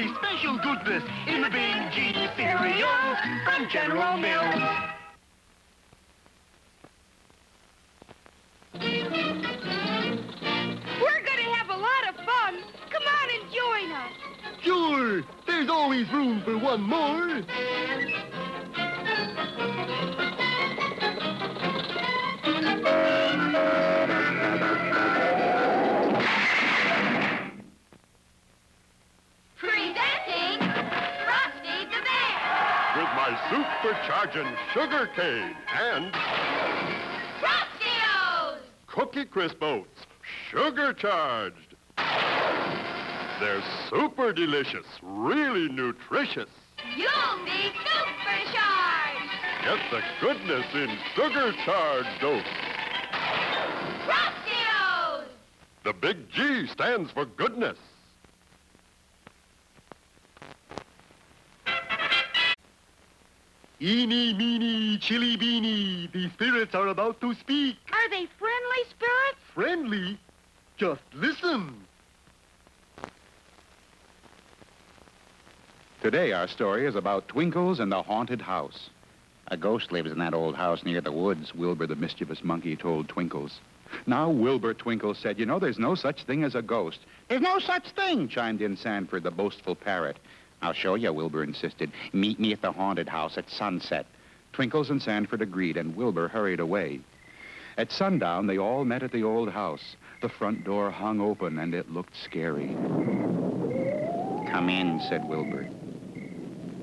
very special goodness in the Big G cereal from General Mills. We're gonna have a lot of fun. Come on and join us. Sure, there's always room for one more. Presenting Frosty the Bear. With my supercharging Sugar Kid and Frosty-O's. Cookie Crisp Oats, sugar charged. They're super delicious, really nutritious. You'll be supercharged. Get the goodness in sugar charged oats. Frosty-O's. The big G stands for goodness. Eeny, meeny, chili beany, the spirits are about to speak. Are they friendly spirits? Friendly? Just listen. Today, our story is about Twinkles and the haunted house. A ghost lives in that old house near the woods, Wilbur the mischievous monkey told Twinkles. Now, Wilbur, Twinkles said, you know, there's no such thing as a ghost. There's no such thing, chimed in Sanford, the boastful parrot. I'll show you, Wilbur insisted. Meet me at the haunted house at sunset. Twinkles and Sanford agreed, and Wilbur hurried away. At sundown, they all met at the old house. The front door hung open, and it looked scary. Come in, said Wilbur.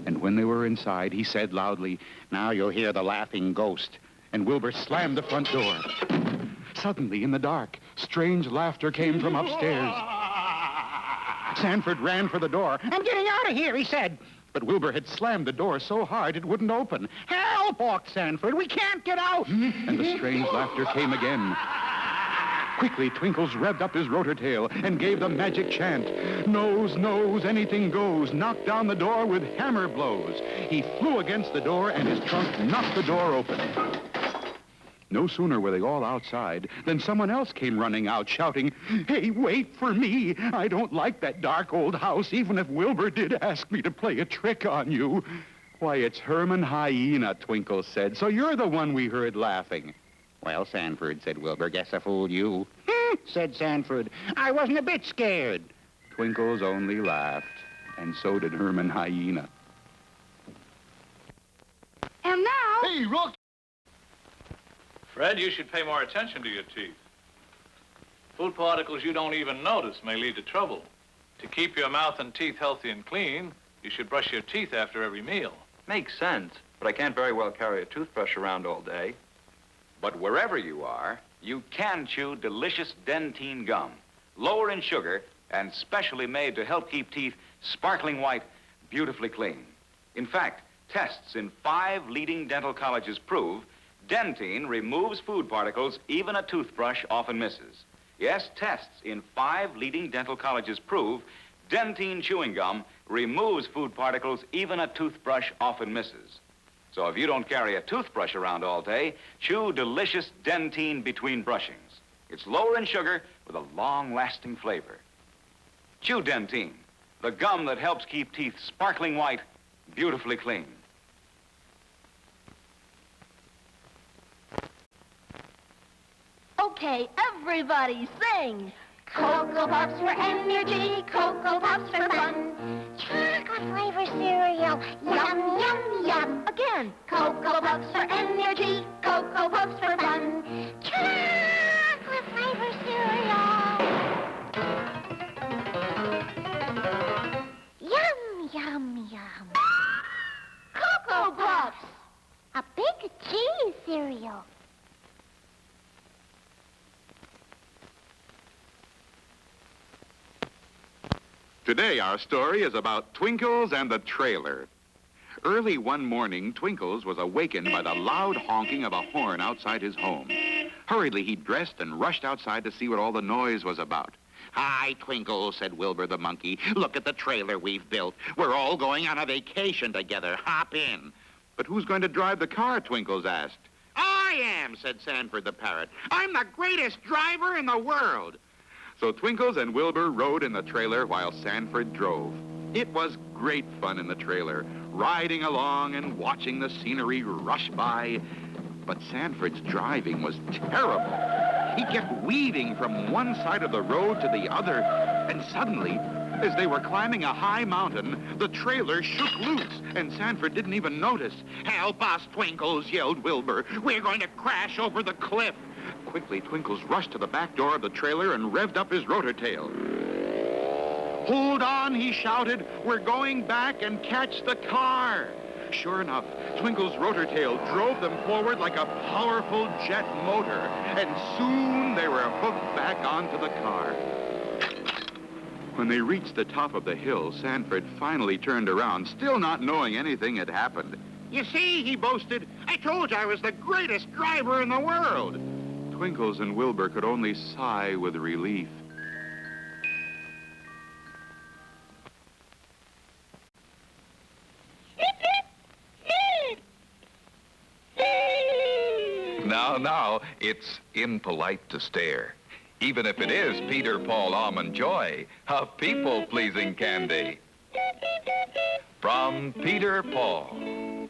And when they were inside, he said loudly, now you'll hear the laughing ghost. And Wilbur slammed the front door. Suddenly, in the dark, strange laughter came from upstairs. Sanford ran for the door. I'm getting out of here, he said. But Wilbur had slammed the door so hard it wouldn't open. Help, balked Sanford. We can't get out. And the strange laughter came again. Quickly, Twinkles revved up his rotor tail and gave the magic chant. Nose, nose, anything goes. Knocked down the door with hammer blows. He flew against the door and his trunk knocked the door open. No sooner were they all outside than someone else came running out, shouting, hey, wait for me. I don't like that dark old house, even if Wilbur did ask me to play a trick on you. Why, it's Herman Hyena, Twinkles said, so you're the one we heard laughing. Well, Sanford, said Wilbur, guess I fooled you. Said Sanford, I wasn't a bit scared. Twinkles only laughed, and so did Herman Hyena. And now... Hey, Rocky! Fred, you should pay more attention to your teeth. Food particles you don't even notice may lead to trouble. To keep your mouth and teeth healthy and clean, you should brush your teeth after every meal. Makes sense, but I can't very well carry a toothbrush around all day. But wherever you are, you can chew delicious Dentyne gum, lower in sugar and specially made to help keep teeth sparkling white, beautifully clean. In fact, tests in 5 leading dental colleges prove Dentyne removes food particles even a toothbrush often misses. Yes, tests in 5 leading dental colleges prove Dentyne chewing gum removes food particles even a toothbrush often misses. So if you don't carry a toothbrush around all day, chew delicious Dentyne between brushings. It's lower in sugar with a long-lasting flavor. Chew Dentyne, the gum that helps keep teeth sparkling white, beautifully clean. Okay, everybody sing. Cocoa Pops for energy, Cocoa Pops for fun. Chocolate flavor cereal, yum, yum, yum. Again, Cocoa Pops for energy, Cocoa Pops for fun. Chocolate flavor cereal. Yum, yum, yum. Cocoa Pops, a big cheese cereal. Today, our story is about Twinkles and the trailer. Early one morning, Twinkles was awakened by the loud honking of a horn outside his home. Hurriedly, he dressed and rushed outside to see what all the noise was about. Hi, Twinkles, said Wilbur the monkey. Look at the trailer we've built. We're all going on a vacation together. Hop in. But who's going to drive the car, Twinkles asked. I am, said Sanford the parrot. I'm the greatest driver in the world. So Twinkles and Wilbur rode in the trailer while Sanford drove. It was great fun in the trailer, riding along and watching the scenery rush by. But Sanford's driving was terrible. He kept weaving from one side of the road to the other, and suddenly, as they were climbing a high mountain, the trailer shook loose, and Sanford didn't even notice. "Help us, Twinkles," yelled Wilbur. "We're going to crash over the cliff." Quickly, Twinkles rushed to the back door of the trailer and revved up his rotor tail. "Hold on," he shouted. "We're going back and catch the car." Sure enough, Twinkle's rotor tail drove them forward like a powerful jet motor, and soon they were hooked back onto the car. When they reached the top of the hill, Sanford finally turned around, still not knowing anything had happened. "You see," he boasted, "I told you I was the greatest driver in the world." Twinkles and Wilbur could only sigh with relief. Now, it's impolite to stare. Even if it is Peter, Paul, Almond Joy, a people-pleasing candy. From Peter, Paul.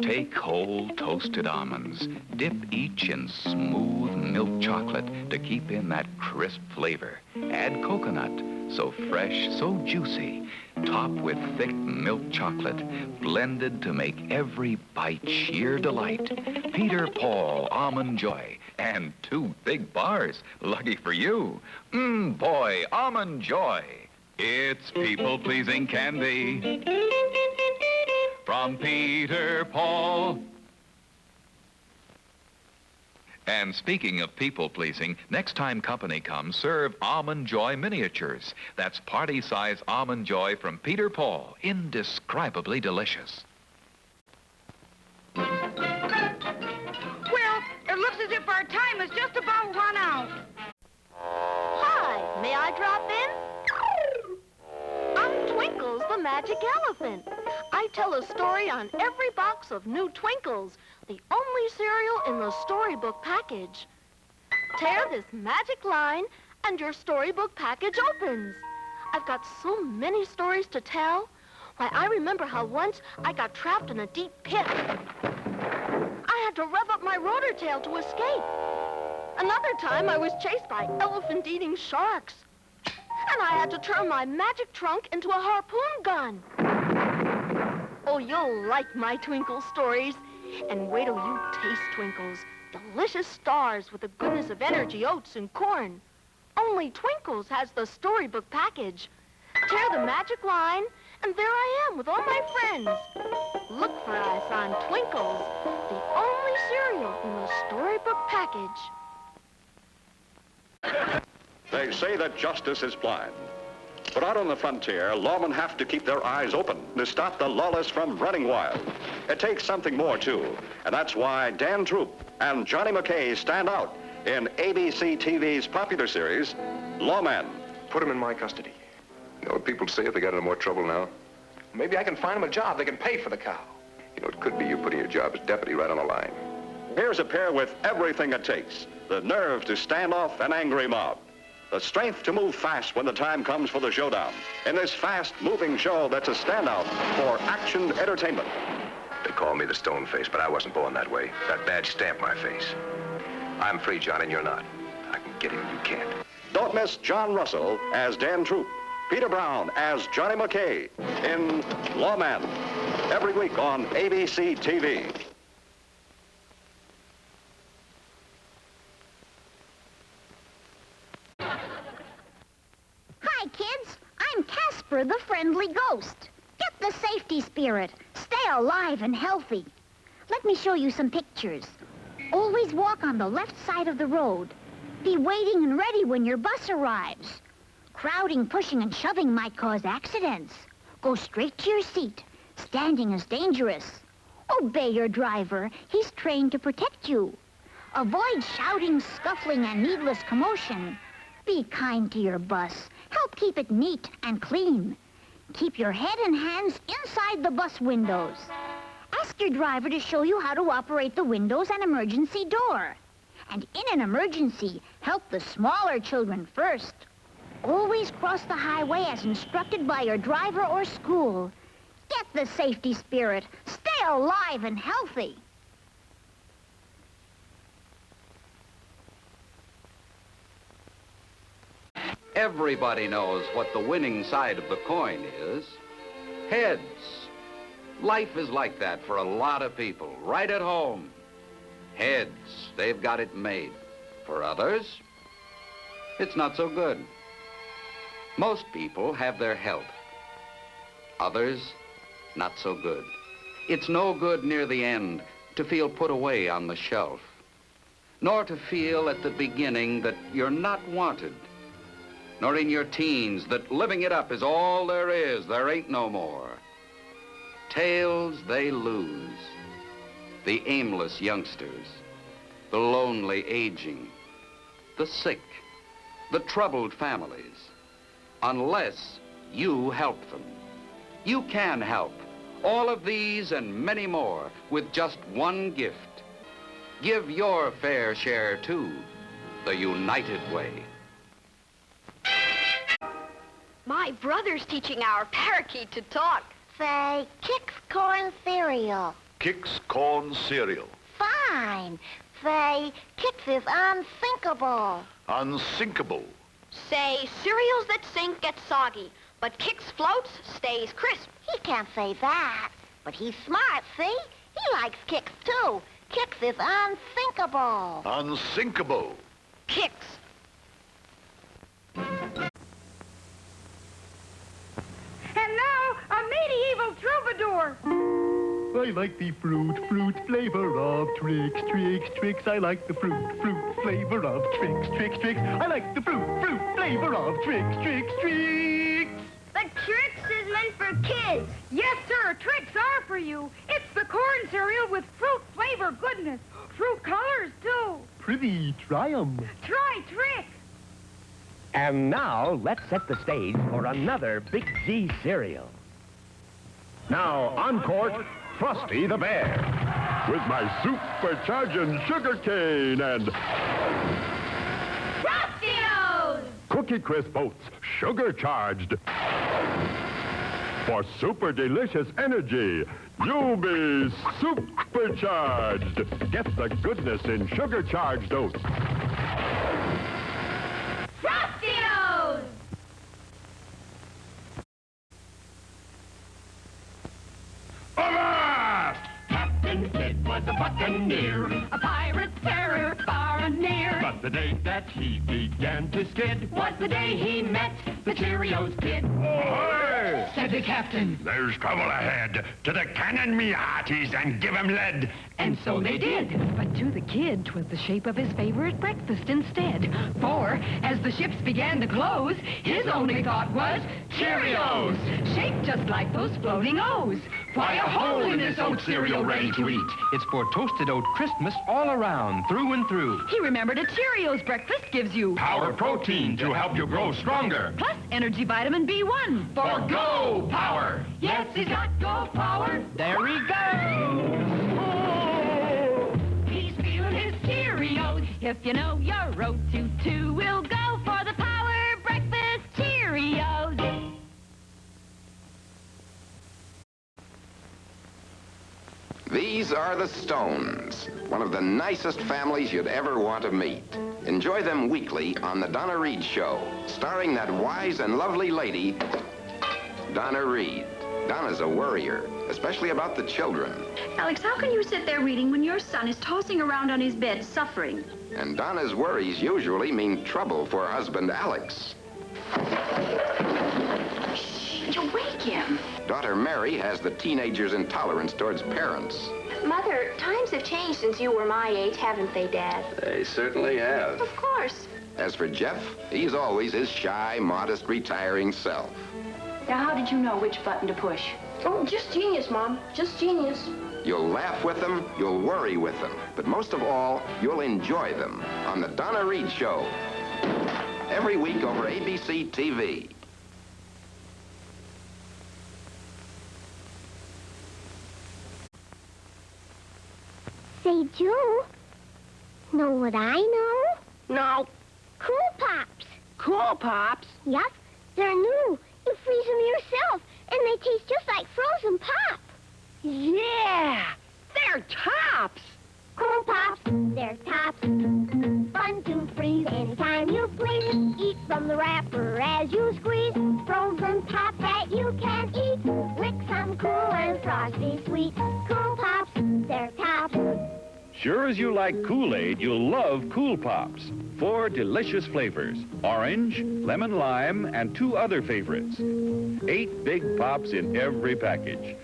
Take whole toasted almonds, dip each in smooth milk chocolate to keep in that crisp flavor. Add coconut, so fresh, so juicy. Top with thick milk chocolate, blended to make every bite sheer delight. Peter, Paul, Almond Joy, and 2 big bars. Lucky for you. Boy, Almond Joy. It's people-pleasing candy. From Peter, Paul. And speaking of people-pleasing, next time company comes, serve Almond Joy miniatures. That's party-size Almond Joy from Peter, Paul. Indescribably delicious. Well, it looks as if our time is just about run out. Hi, may I drop in? I'm Twinkles, the magic elephant. I tell a story on every box of new Twinkles, the only cereal in the storybook package. Tear this magic line and your storybook package opens. I've got so many stories to tell. Why, I remember how once I got trapped in a deep pit. I had to rev up my rotor tail to escape. Another time I was chased by elephant-eating sharks. And I had to turn my magic trunk into a harpoon gun. Oh, you'll like my Twinkle stories. And wait till you taste Twinkles. Delicious stars with the goodness of energy, oats, and corn. Only Twinkles has the storybook package. Tear the magic line, and there I am with all my friends. Look for us on Twinkles, the only cereal in the storybook package. They say that justice is blind. But out on the frontier, lawmen have to keep their eyes open to stop the lawless from running wild. It takes something more, too. And that's why Dan Troop and Johnny McKay stand out in ABC TV's popular series, Lawman. Put him in my custody. You know what people say if they got into more trouble now? Maybe I can find them a job. They can pay for the cow. You know, it could be you putting your job as deputy right on the line. Here's a pair with everything it takes. The nerve to stand off an angry mob. The strength to move fast when the time comes for the showdown. In this fast-moving show that's a standout for action entertainment. They call me the stone face, but I wasn't born that way. That badge stamped my face. I'm free, John, and you're not. I can get him, you can't. Don't miss John Russell as Dan Troop, Peter Brown as Johnny McKay in Lawman, every week on ABC TV. Hi, kids. I'm Caspar the Friendly Ghost. Get the safety spirit. Stay alive and healthy. Let me show you some pictures. Always walk on the left side of the road. Be waiting and ready when your bus arrives. Crowding, pushing, and shoving might cause accidents. Go straight to your seat. Standing is dangerous. Obey your driver. He's trained to protect you. Avoid shouting, scuffling, and needless commotion. Be kind to your bus. Help keep it neat and clean. Keep your head and hands inside the bus windows. Ask your driver to show you how to operate the windows and emergency door. And in an emergency, help the smaller children first. Always cross the highway as instructed by your driver or school. Get the safety spirit. Stay alive and healthy. Everybody knows what the winning side of the coin is. Heads. Life is like that for a lot of people, right at home. Heads, they've got it made. For others, it's not so good. Most people have their health. Others, not so good. It's no good near the end to feel put away on the shelf, nor to feel at the beginning that you're not wanted, nor in your teens that living it up is all there is, there ain't no more. Tales they lose, the aimless youngsters, the lonely aging, the sick, the troubled families, unless you help them. You can help all of these and many more with just one gift. Give your fair share too, the United Way. My brother's teaching our parakeet to talk. Say, Kix corn cereal. Kix corn cereal. Fine. Say, Kix is unthinkable. Unsinkable. Say, cereals that sink get soggy, but Kix floats stays crisp. He can't say that, but he's smart, see? He likes Kix, too. Kix is unthinkable. Unsinkable. Kix. And now, a medieval troubadour. I like the fruit flavor of Trix, Trix, Trix. I like the fruit flavor of Trix, Trix, Trix. I like the fruit flavor of Trix, Trix, Trix. The Trix is meant for kids. Yes, sir, Trix are for you. It's the corn cereal with fruit flavor goodness. Fruit colors, too. Prithee, try 'em. Try Trix. And now, let's set the stage for another Big Z cereal. Now, on court, Frosty the Bear. With my supercharging sugar cane and Frosty-O's! Cookie Crisp Oats, sugar charged. For super delicious energy, you'll be supercharged. Get the goodness in sugar charged oats. Frosty-O's! Avast! Captain Kidd was a buccaneer, a pirate terror far and near. But the day that he began to skid Was the day he met the Cheerios Kid. Ahoy! Said the captain, There's trouble ahead. To the cannon, me hearties, and give 'em lead. and so they did. But to the kid, 'twas the shape of his favorite breakfast instead. For, as the ships began to close, his only thought was Cheerios, shaped just like those floating O's. Why, a hole in this oat cereal ready to eat. It's for toasted oat crispness all around, through and through. He remembered a Cheerios breakfast gives you Power protein to help you grow stronger. plus energy vitamin B1. For go power. Yes, he's got go power. There he goes! He's feeling his Cheerios. If you know your road to 2, we'll go for the Power Breakfast Cheerios. These are the Stones, one of the nicest families you'd ever want to meet. Enjoy them weekly on the Donna Reed Show, starring that wise and lovely lady, Donna Reed. Donna's a worrier, especially about the children. Alex, how can you sit there reading when your son is tossing around on his bed, suffering? And Donna's worries usually mean trouble for husband Alex. You'll wake him. Daughter Mary has the teenager's intolerance towards parents. Mother, times have changed since you were my age, haven't they, Dad? They certainly have. Of course. As for Jeff, he's always his shy, modest, retiring self. Now, how did you know which button to push? Oh, just genius, Mom. Just genius. You'll laugh with them, you'll worry with them, but most of all, you'll enjoy them on the Donna Reed Show. Every week over ABC TV. Say, Joe, know what I know? No. Kool-Pops. Kool-Pops? Yep, they're new. You freeze them yourself, and they taste just like frozen pop. Yeah, they're tops. Kool-Pops, they're tops. Fun to freeze anytime you please. Eat from the wrapper as you squeeze. Frozen pop that you can eat. Lick some cool and frosty sweet. Kool-Pops, they're tops. Sure as you like Kool-Aid, you'll love Kool-Pops. 4 delicious flavors: orange, lemon lime, and 2 other favorites. 8 big pops in every package.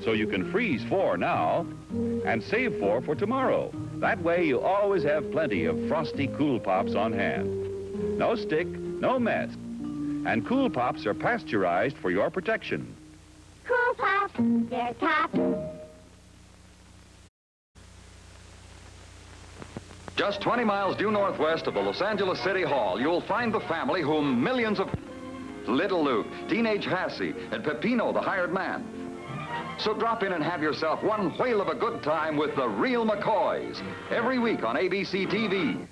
So you can freeze 4 now and save 4 for tomorrow. That way you always have plenty of frosty Kool-Pops on hand. No stick, no mess. And Kool-Pops are pasteurized for your protection. Kool-Pops, they're tops. Just 20 miles due northwest of the Los Angeles City Hall, you'll find the family whom millions of... Little Luke, Teenage Hassie, and Peppino, the hired man. So drop in and have yourself one whale of a good time with the Real McCoys, every week on ABC TV.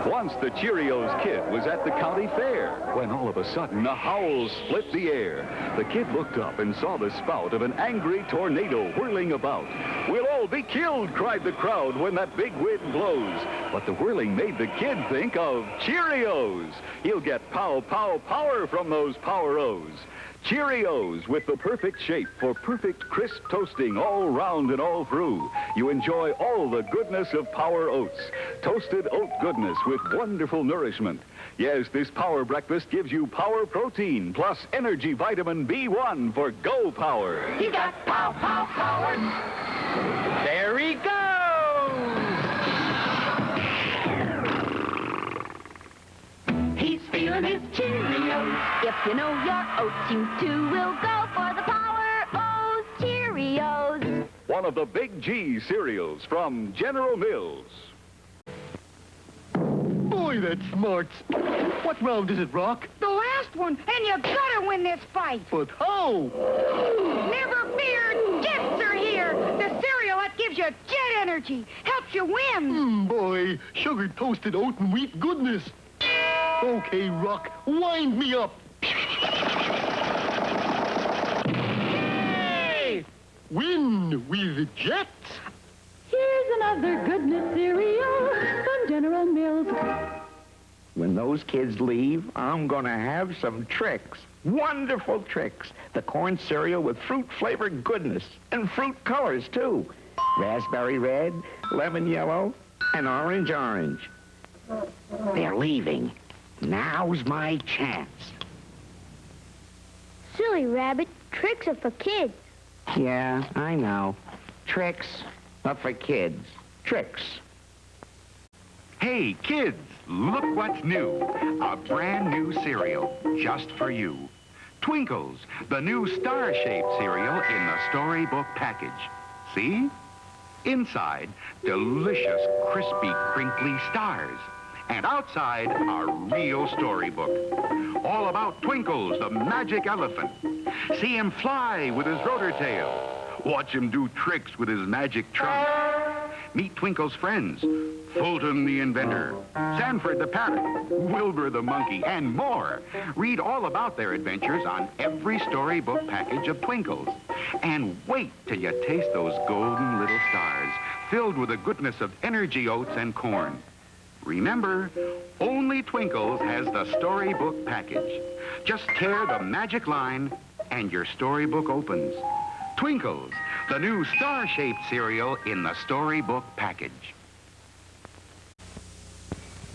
Once the Cheerios Kid was at the county fair, when all of a sudden a howl split the air. The kid looked up and saw the spout of an angry tornado whirling about. "We'll all be killed," cried the crowd when that big wind blows. But the whirling made the kid think of Cheerios. He'll get pow, pow, power from those Power-O's. Cheerios, with the perfect shape for perfect crisp toasting all round and all through. You enjoy all the goodness of Power Oats. Toasted oat goodness with wonderful nourishment. Yes, this Power Breakfast gives you Power Protein plus Energy Vitamin B1 for Go Power. He got pow, pow, power. There he goes! He's feeling his Cheerios. If you know your oats, you too will go for the Power-O's Cheerios. One of the Big G cereals from General Mills. Boy, that's smart. What round is it, Rock? The last one, and you gotta win this fight. But how? Never fear, Jets are here. The cereal that gives you jet energy, helps you win. Boy, sugar-toasted oat and wheat goodness. Okay, Rock, wind me up. Hey! Win with Jets. Here's another goodness cereal from General Mills. When those kids leave, I'm going to have some Trix. Wonderful Trix. The corn cereal with fruit-flavored goodness. And fruit colors, too. Raspberry red, lemon yellow, and orange. They're leaving. Now's my chance. Silly rabbit, Trix are for kids. Yeah, I know. Trix, but for kids. Trix. Hey, kids, look what's new. A brand new cereal just for you. Twinkles, the new star-shaped cereal in the storybook package. See? Inside, delicious, crispy, crinkly stars. And outside, a real storybook. All about Twinkles, the magic elephant. See him fly with his rotor tail. Watch him do tricks with his magic trunk. Meet Twinkle's friends. Fulton the inventor, Sanford the parrot, Wilbur the monkey, and more. Read all about their adventures on every storybook package of Twinkles. And wait till you taste those golden little stars, filled with the goodness of energy oats and corn. Remember, only Twinkles has the storybook package. Just tear the magic line, and your storybook opens. Twinkles, the new star-shaped cereal in the storybook package.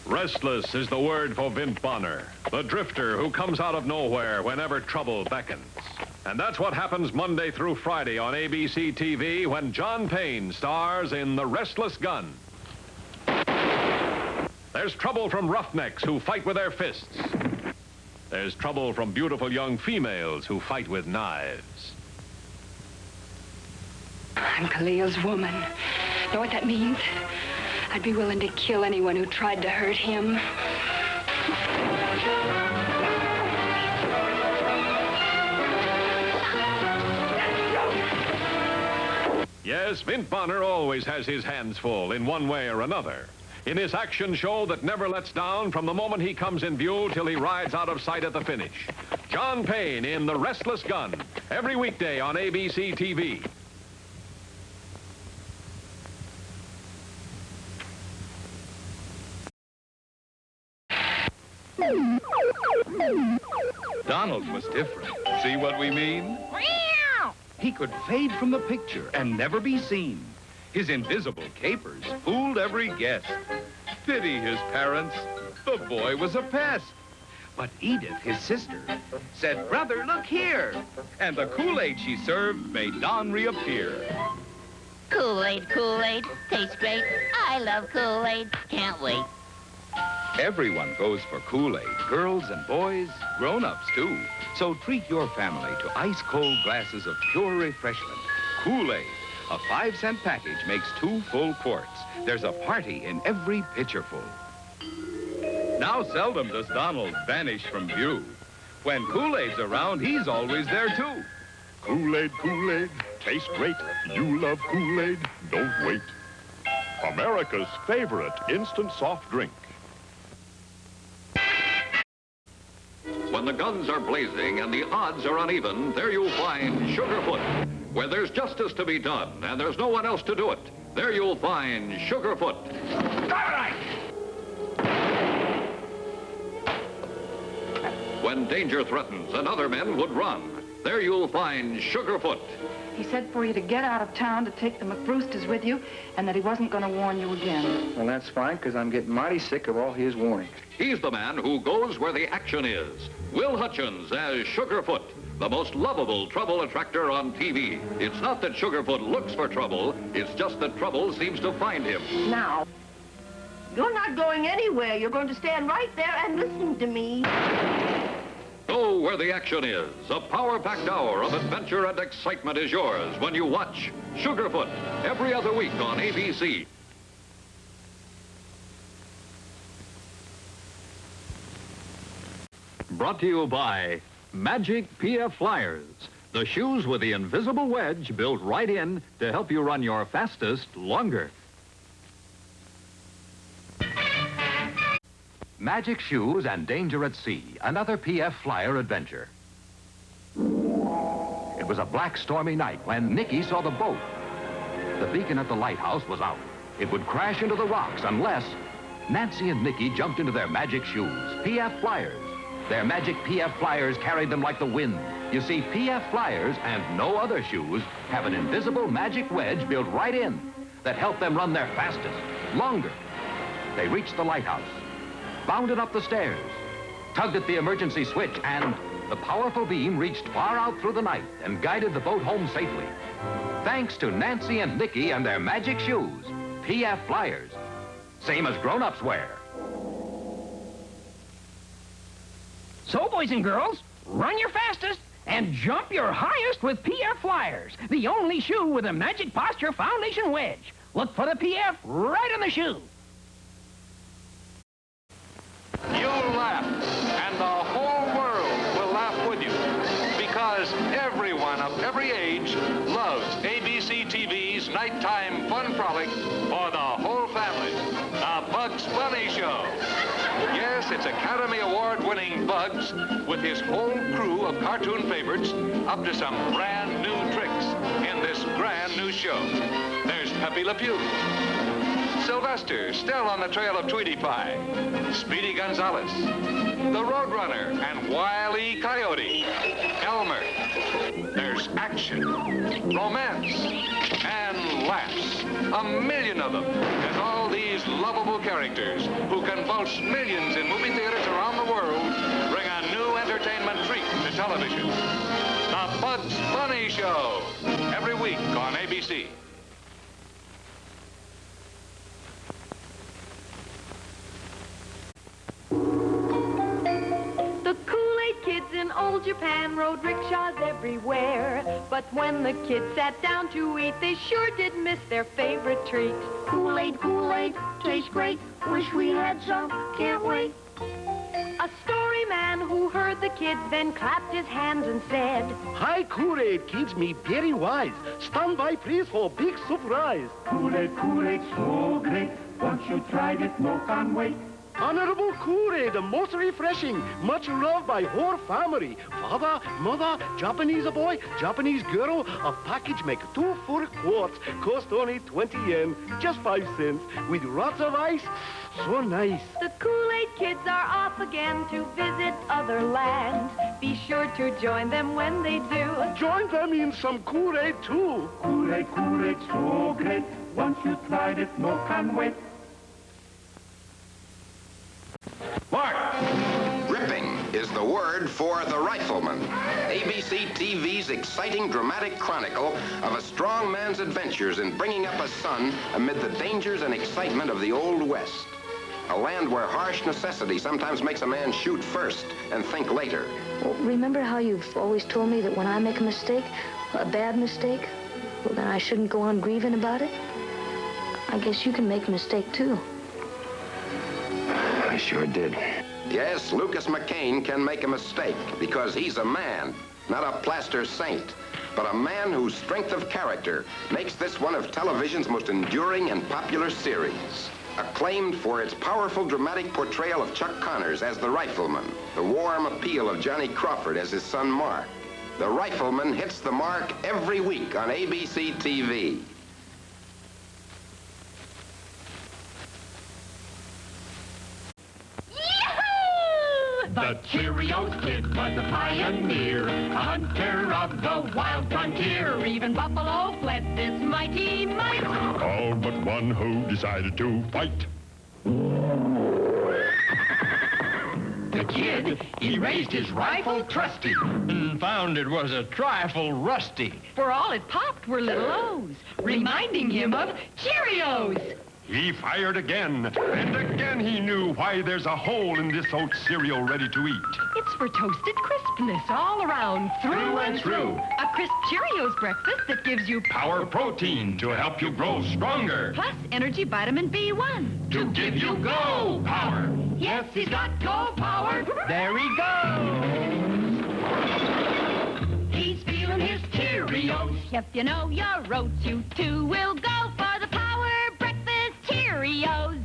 Restless is the word for Vimp Bonner, the drifter who comes out of nowhere whenever trouble beckons. And that's what happens Monday through Friday on ABC TV when John Payne stars in The Restless Gun. There's trouble from roughnecks who fight with their fists. There's trouble from beautiful young females who fight with knives. I'm Khalil's woman. Know what that means? I'd be willing to kill anyone who tried to hurt him. Yes, Vint Bonner always has his hands full in one way or another. In his action show that never lets down from the moment he comes in view till he rides out of sight at the finish. John Payne in The Restless Gun, every weekday on ABC TV. Donald was different. See what we mean? He could fade from the picture and never be seen. His invisible capers fooled every guest. Pity his parents. The boy was a pest. But Edith, his sister, said, "Brother, look here." And the Kool-Aid she served made Don reappear. Kool-Aid, Kool-Aid, tastes great. I love Kool-Aid, can't wait. Everyone goes for Kool-Aid, girls and boys, grown-ups too. So treat your family to ice-cold glasses of pure refreshment. Kool-Aid, a 5-cent package makes 2 full quarts. There's a party in every pitcherful. Now seldom does Donald vanish from view. When Kool-Aid's around, he's always there too. Kool-Aid, Kool-Aid, tastes great. You love Kool-Aid, don't wait. America's favorite instant soft drink. When the guns are blazing and the odds are uneven, there you'll find Sugarfoot. Where there's justice to be done and there's no one else to do it, there you'll find Sugarfoot. All right! When danger threatens and other men would run, there you'll find Sugarfoot. He said for you to get out of town to take the McBroosters with you, and that he wasn't going to warn you again. Well, that's fine, because I'm getting mighty sick of all his warnings. He's the man who goes where the action is. Will Hutchins as Sugarfoot, the most lovable trouble attractor on TV. It's not that Sugarfoot looks for trouble, it's just that trouble seems to find him. Now, you're not going anywhere. You're going to stand right there and listen to me. Go where the action is. A power-packed hour of adventure and excitement is yours when you watch Sugarfoot every other week on ABC. Brought to you by Magic PF Flyers, the shoes with the invisible wedge built right in to help you run your fastest longer. Magic Shoes and Danger at Sea, another PF Flyer adventure. It was a black, stormy night when Nicky saw the boat. The beacon at the lighthouse was out. It would crash into the rocks unless Nancy and Nicky jumped into their magic shoes, PF Flyers. Their magic PF Flyers carried them like the wind. You see, PF Flyers and no other shoes have an invisible magic wedge built right in that helped them run their fastest, longer. They reached the lighthouse, bounded up the stairs, tugged at the emergency switch, and the powerful beam reached far out through the night and guided the boat home safely. Thanks to Nancy and Nicky and their magic shoes, PF Flyers. Same as grown-ups wear. So, boys and girls, run your fastest and jump your highest with PF Flyers, the only shoe with a magic posture foundation wedge. Look for the PF right on the shoe. You'll laugh, and the whole world will laugh with you, because everyone of every age loves ABC TV's nighttime fun frolic for the whole family, The Bugs Bunny Show. Yes, it's Academy Award-winning Bugs with his whole crew of cartoon favorites up to some brand new tricks in this brand new show. There's Pepe Le Pew, Sylvester, still on the trail of Tweety Pie, Speedy Gonzales, the Roadrunner, and Wile E. Coyote, Elmer. There's action, romance, and laughs. 1 million of them, as all these lovable characters who convulse millions in movie theaters around the world bring a new entertainment treat to television. The Bugs Bunny Show, every week on ABC. The Kool-Aid kids in old Japan rode rickshaws everywhere. But when the kids sat down to eat, they sure did miss their favorite treat. Kool-Aid, Kool-Aid, tastes great. Wish we had some, can't wait. A story man who heard the kids then clapped his hands and said, Hi, Kool-Aid kids, me very wise. Stand by, please, for big surprise. Kool-Aid, Kool-Aid, so great. Once you tried it, no can wait. Honorable Kool-Aid, most refreshing, much loved by whole family. Father, mother, Japanese boy, Japanese girl, a package make 2 full quarts, cost only 20 yen, just 5 cents, with lots of ice, so nice. The Kool-Aid kids are off again to visit other lands. Be sure to join them when they do. Join them in some Kool-Aid too. Kool-Aid, Kool-Aid, so great. Once you tried it, no can wait. Mark! Ripping is the word for The Rifleman. ABC TV's exciting dramatic chronicle of a strong man's adventures in bringing up a son amid the dangers and excitement of the Old West. A land where harsh necessity sometimes makes a man shoot first and think later. Well, remember how you've always told me that when I make a mistake, a bad mistake, well, then I shouldn't go on grieving about it? I guess you can make a mistake, too. I sure did. Yes, Lucas McCain can make a mistake because he's a man, not a plaster saint, but a man whose strength of character makes this one of television's most enduring and popular series. Acclaimed for its powerful dramatic portrayal of Chuck Connors as the Rifleman, the warm appeal of Johnny Crawford as his son Mark. The Rifleman hits the mark every week on ABC TV. The Cheerios Kid was a pioneer, a hunter of the wild frontier. Even Buffalo fled this mighty might. All but one who decided to fight. The kid, he raised his rifle trusty, and found it was a trifle rusty. For all it popped were little O's, reminding him of Cheerios. He fired again, and again he knew why there's a hole in this oat cereal ready to eat. It's for toasted crispness all around, through and through. A crisp Cheerios breakfast that gives you Power protein to help you grow stronger. plus energy vitamin B1. To give you go power. Yes, he's got go power. There he goes. He's feeling his Cheerios. If you know your oats, you too will go for the power breakfast Cheerios.